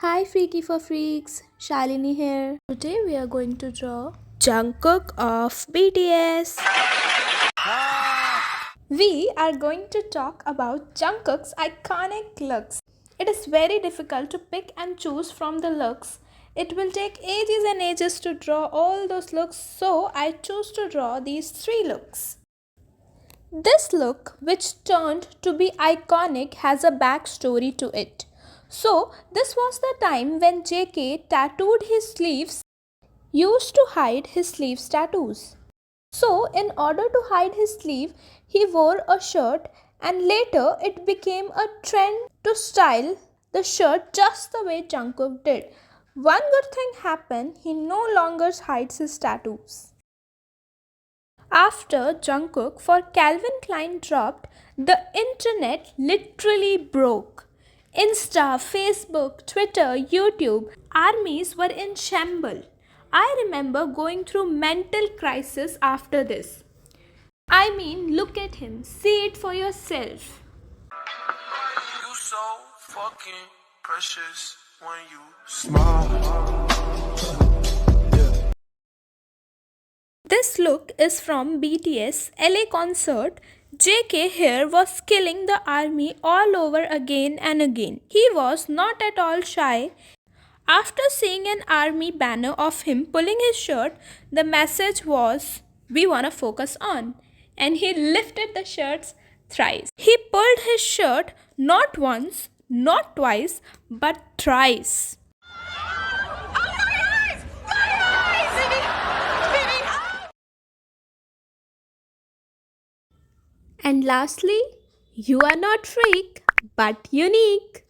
Hi Freaky for Freaks, Shalini here. Today we are going to draw Jungkook of BTS. We are going to talk about Jungkook's iconic looks. It is very difficult to pick and choose from the looks. It will take ages and ages to draw all those looks, so I chose to draw these three looks. This look, which turned to be iconic, has a backstory to it. So, this was the time when JK tattooed his sleeves, used to hide his sleeves tattoos. So, in order to hide his sleeve, he wore a shirt, and later it became a trend to style the shirt just the way Jungkook did. One good thing happened, he no longer hides his tattoos. After Jungkook for Calvin Klein dropped, the internet literally broke. Insta, Facebook, Twitter, YouTube, armies were in shambles. I remember going through mental crisis after this. I mean, look at him, see it for yourself. You so fucking precious when you smile. This look is from BTS LA concert. JK here was killing the army all over again and again. He was not at all shy. After seeing an army banner of him pulling his shirt, the message was, "We wanna focus on." And he lifted the shirts thrice. He pulled his shirt not once, not twice, but thrice. And lastly, you are not freak, but unique.